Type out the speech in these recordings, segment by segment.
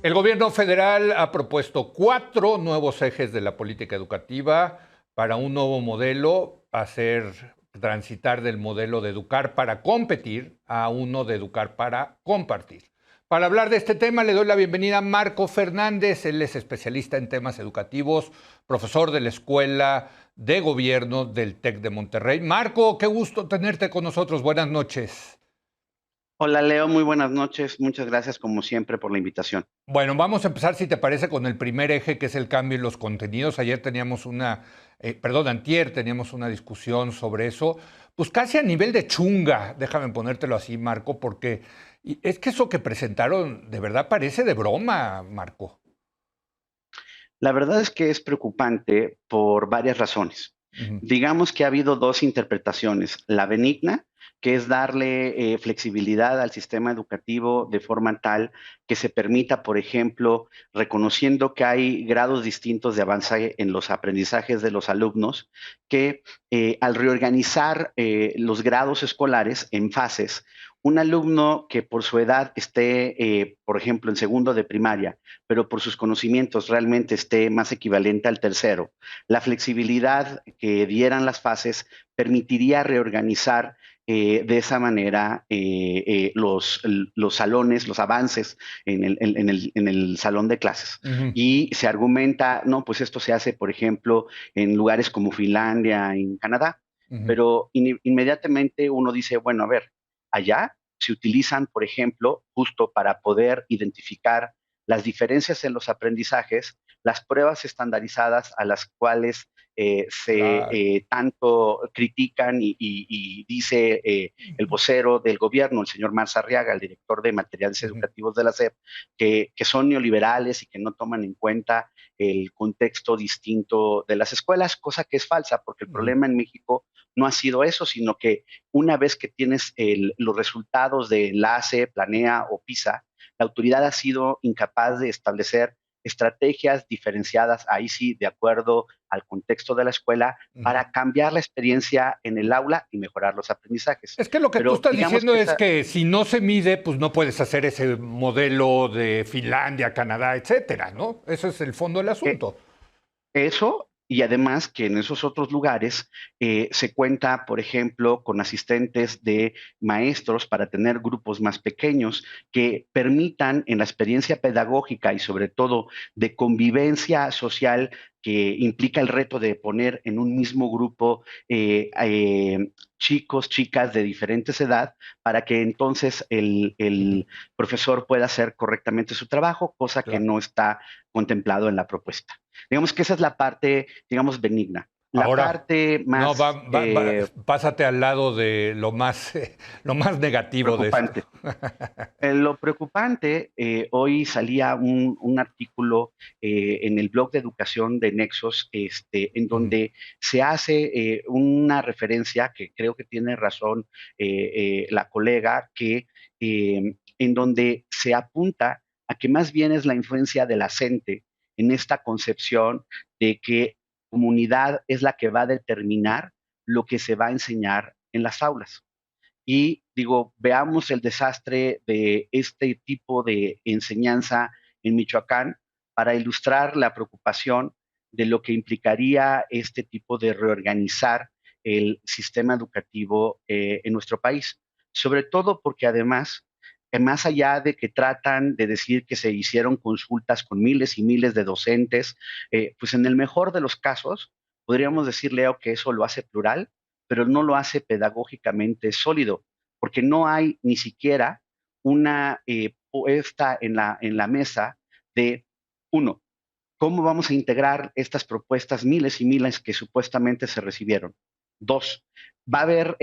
El gobierno federal ha propuesto 4 nuevos ejes de la política educativa para un nuevo modelo, hacer transitar del modelo de educar para competir a uno de educar para compartir. Para hablar de este tema le doy la bienvenida a Marco Fernández. Él es especialista en temas educativos, profesor de la Escuela de Gobierno del TEC de Monterrey. Marco, qué gusto tenerte con nosotros. Buenas noches. Hola Leo, muy buenas noches. Muchas gracias como siempre por la invitación. Bueno, vamos a empezar, si te parece, con el primer eje, que es el cambio en los contenidos. Ayer teníamos antier teníamos una discusión sobre eso, pues casi a nivel de chunga, déjame ponértelo así, Marco, porque es que eso que presentaron de verdad parece de broma, Marco. La verdad es que es preocupante por varias razones. Ujú. Digamos que ha habido dos interpretaciones. La benigna, que es darle flexibilidad al sistema educativo de forma tal que se permita, por ejemplo, reconociendo que hay grados distintos de avance en los aprendizajes de los alumnos, que al reorganizar los grados escolares en fases, un alumno que por su edad esté, por ejemplo, en segundo de primaria, pero por sus conocimientos realmente esté más equivalente al tercero, la flexibilidad que dieran las fases permitiría reorganizar de esa manera los salones, los avances en el salón de clases. Ujú. Y se argumenta, no, pues esto se hace, por ejemplo, en lugares como Finlandia, en Canadá, Ujú. pero inmediatamente uno dice, bueno, a ver, allá se utilizan, por ejemplo, justo para poder identificar las diferencias en los aprendizajes, las pruebas estandarizadas a las cuales se Claro. tanto critican y dice el vocero del gobierno, el señor Marzarriaga, el director de materiales Ujú. educativos de la SEP, que son neoliberales y que no toman en cuenta el contexto distinto de las escuelas, cosa que es falsa, porque el Ujú. problema en México no ha sido eso, sino que una vez que tienes los resultados de enlace, Planea o PISA, la autoridad ha sido incapaz de establecer estrategias diferenciadas, ahí sí, de acuerdo al contexto de la escuela, Ujú. para cambiar la experiencia en el aula y mejorar los aprendizajes. Es que lo que tú Pero estás digamos diciendo que es esa, que si no se mide, pues no puedes hacer ese modelo de Finlandia, Canadá, etcétera, ¿no? Ese es el fondo del eh, asunto. Eso, y además que en esos otros lugares se cuenta, por ejemplo, con asistentes de maestros para tener grupos más pequeños que permitan en la experiencia pedagógica y sobre todo de convivencia social que implica el reto de poner en un mismo grupo chicos, chicas de diferentes edad, para que entonces Ujú. el profesor pueda hacer correctamente su trabajo, cosa que Claro. no está contemplado en la propuesta. Digamos que esa es la parte, digamos, benigna. La Ahora, parte no, más pásate al lado de lo más, lo más negativo de esto. preocupante. Lo preocupante, hoy salía un artículo en el blog de educación de Nexos, en Ujú. donde se hace una referencia que creo que tiene razón la colega, que en donde se apunta a que más bien es la influencia de la gente en esta concepción de que comunidad es la que va a determinar lo que se va a enseñar en las aulas. Y digo, veamos el desastre de este tipo de enseñanza en Michoacán para ilustrar la preocupación de lo que implicaría este tipo de reorganizar el sistema educativo en nuestro país. Sobre todo porque además, más allá de que tratan de decir que se hicieron consultas con miles y miles de docentes, pues en el mejor de los casos, podríamos decir, Leo, que eso lo hace plural, pero no lo hace pedagógicamente sólido, porque no hay ni siquiera una puesta en la mesa de, uno, ¿cómo vamos a integrar estas propuestas, miles y miles que supuestamente se recibieron? Dos, va a haber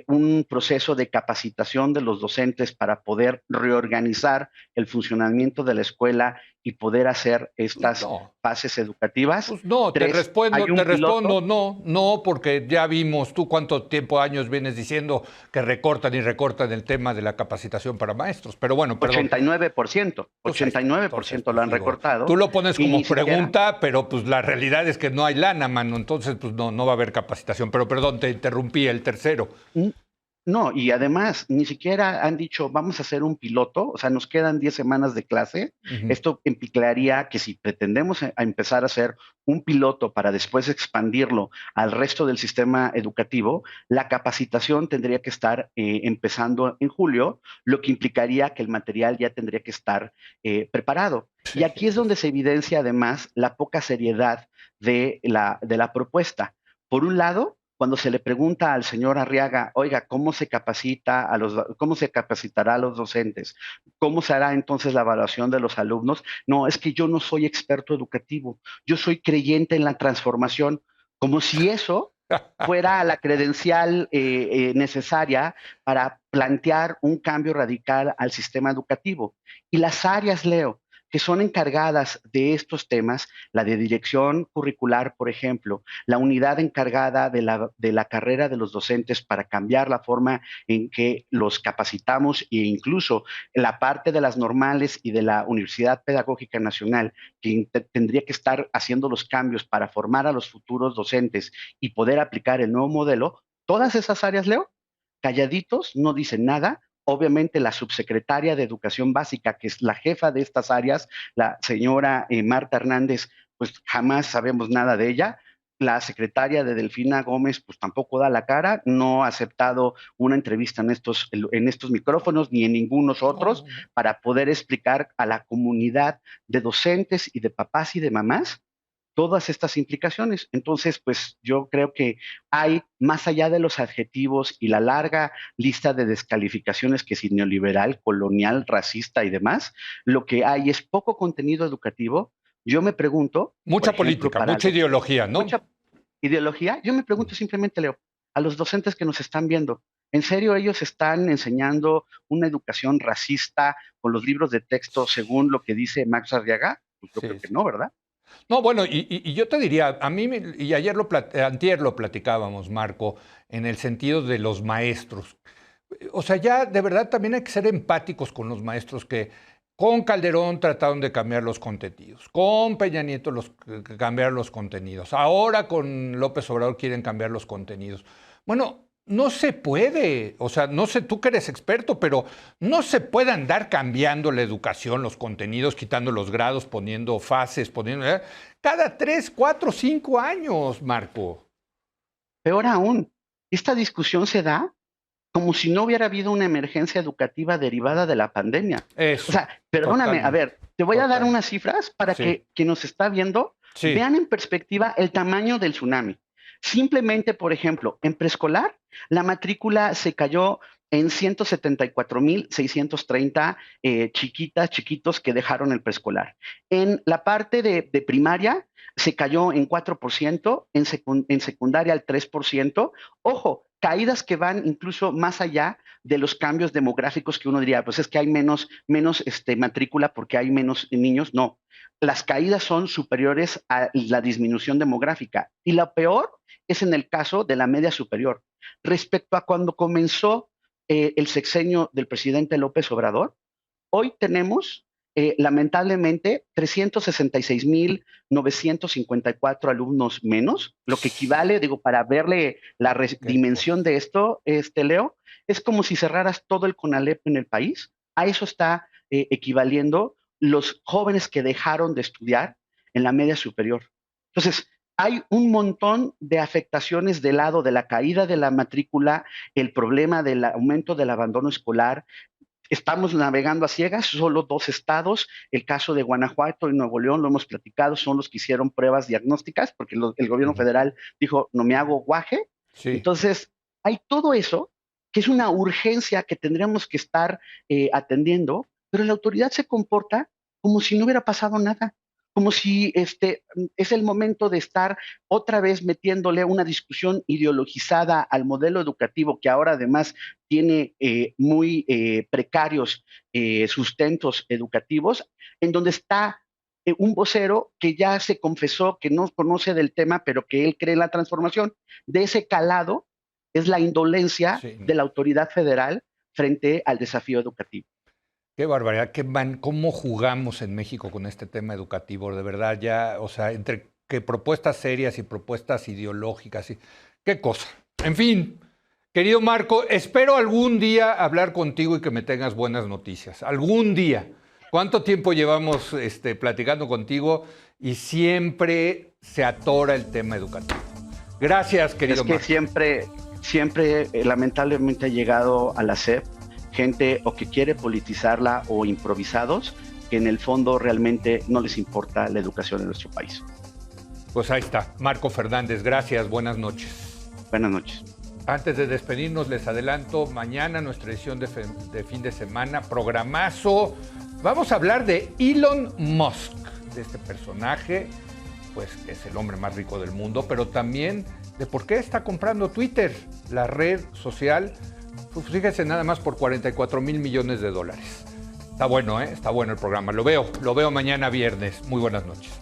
un proceso de capacitación de los docentes para poder reorganizar el funcionamiento de la escuela y poder hacer Pues estas no. fases educativas. Pues no, Tres, hay te un respondo, piloto. no, no, porque ya vimos tú cuánto tiempo, años vienes diciendo que recortan y recortan el tema de la capacitación para maestros. Pero bueno, perdón. 89%, Pues ahí está. Entonces, 89% lo pues han digo, tú recortado lo pones y ni como siquiera. pregunta, pero pues la realidad es que no hay lana, mano. Entonces, pues no, no va a haber capacitación. Pero perdón, te interrumpí el tercero. No, y además ni siquiera han dicho vamos a hacer un piloto, o sea, nos quedan 10 semanas de clase. Ujú. Esto implicaría que si pretendemos a empezar a hacer un piloto para después expandirlo al resto del sistema educativo, la capacitación tendría que estar empezando en julio, lo que implicaría que el material ya tendría que estar preparado. Sí, Y aquí es sí, donde se evidencia además la poca seriedad de la propuesta. Por un lado, cuando se le pregunta al señor Arriaga, oiga, ¿cómo se capacitará a los docentes? ¿Cómo se hará entonces la evaluación de los alumnos? No, es que yo no soy experto educativo, yo soy creyente en la transformación, como si eso fuera la credencial necesaria para plantear un cambio radical al sistema educativo. Y las áreas, Leo, que son encargadas de estos temas, la de dirección curricular, por ejemplo, la unidad encargada de la carrera de los docentes para cambiar la forma en que los capacitamos e incluso la parte de las normales y de la Universidad Pedagógica Nacional, que tendría que estar haciendo los cambios para formar a los futuros docentes y poder aplicar el nuevo modelo, todas esas áreas, Leo, calladitos, no dicen nada. Obviamente la subsecretaria de Educación Básica, que es la jefa de estas áreas, la señora Marta Hernández, pues jamás sabemos nada de ella. La secretaria de Delfina Gómez, pues tampoco da la cara, no ha aceptado una entrevista en estos micrófonos ni en ningunos no, otros no, no. para poder explicar a la comunidad de docentes y de papás y de mamás todas estas implicaciones. Entonces, pues yo creo que hay, más allá de los adjetivos y la larga lista de descalificaciones que si neoliberal, colonial, racista y demás, lo que hay es poco contenido educativo. Yo me pregunto, por Mucha ejemplo, política, mucha ideología, ¿no? mucha ideología, yo me pregunto simplemente, Leo, a los docentes que nos están viendo, ¿en serio ellos están enseñando una educación racista con los libros de texto según lo que dice Max Arriaga? Pues yo creo Sí, que sí. no, ¿verdad? No, bueno, y yo te diría, y ayer antier lo platicábamos, Marco, en el sentido de los maestros. O sea, ya de verdad también hay que ser empáticos con los maestros que con Calderón trataron de cambiar los contenidos, con Peña Nieto cambiar los contenidos, ahora con López Obrador quieren cambiar los contenidos. Bueno, no se puede, o sea, no sé tú que eres experto, pero no se puede andar cambiando la educación, los contenidos, quitando los grados, poniendo fases, cada 3, 4, 5 años, Marco. Peor aún, esta discusión se da como si no hubiera habido una emergencia educativa derivada de la pandemia. O Eso, sea, perdóname, a totalmente, ver, te voy a dar totalmente. unas cifras para Sí, que quien nos está viendo sí. vean en perspectiva el tamaño del tsunami. Simplemente, por ejemplo, en preescolar, la matrícula se cayó en 174,630 chiquitos que dejaron el preescolar. En la parte de primaria se cayó en 4%, en secundaria al 3%. Ojo, caídas que van incluso más allá de los cambios demográficos que uno diría, pues es que hay menos matrícula porque hay menos niños. No, las caídas son superiores a la disminución demográfica. Y lo peor es en el caso de la media superior. Respecto a cuando comenzó el sexenio del presidente López Obrador, hoy tenemos lamentablemente 366,954 alumnos menos, lo que equivale, digo, para verle la Qué cosa. dimensión de esto, Leo, es como si cerraras todo el CONALEP en el país. A eso está equivaliendo los jóvenes que dejaron de estudiar en la media superior. Entonces, hay un montón de afectaciones del lado de la caída de la matrícula, el problema del aumento del abandono escolar. Estamos navegando a ciegas, solo 2 estados, el caso de Guanajuato y Nuevo León, lo hemos platicado, son los que hicieron pruebas diagnósticas, porque el gobierno Ujú. federal dijo, no me hago guaje. Sí. Entonces, hay todo eso, que es una urgencia que tendríamos que estar atendiendo, pero la autoridad se comporta como si no hubiera pasado nada, como si es el momento de estar otra vez metiéndole una discusión ideologizada al modelo educativo, que ahora además tiene muy precarios sustentos educativos, en donde está un vocero que ya se confesó que no conoce del tema, pero que él cree en la transformación. De ese calado es la indolencia Sí, de la autoridad federal frente al desafío educativo. qué barbaridad, cómo jugamos en México con este tema educativo, de verdad, ya, o sea, entre que propuestas serias y propuestas ideológicas, qué cosa. En fin, Querido Marco, espero algún día hablar contigo y que me tengas buenas noticias. Algún día. ¿Cuánto tiempo llevamos platicando contigo y siempre se atora el tema educativo? Gracias, querido Marco. Es que siempre, lamentablemente ha llegado a la SEP gente o que quiere politizarla o improvisados que en el fondo realmente no les importa la educación en nuestro país. Pues ahí está, Marco Fernández, gracias, buenas noches. Buenas noches. Antes de despedirnos, les adelanto, mañana nuestra edición de fin de semana, programazo. Vamos a hablar de Elon Musk, de este personaje, pues que es el hombre más rico del mundo, pero también de por qué está comprando Twitter, la red social, pues fíjense nada más por $44 mil millones. Está bueno, Está bueno el programa. Lo veo mañana viernes. Muy buenas noches.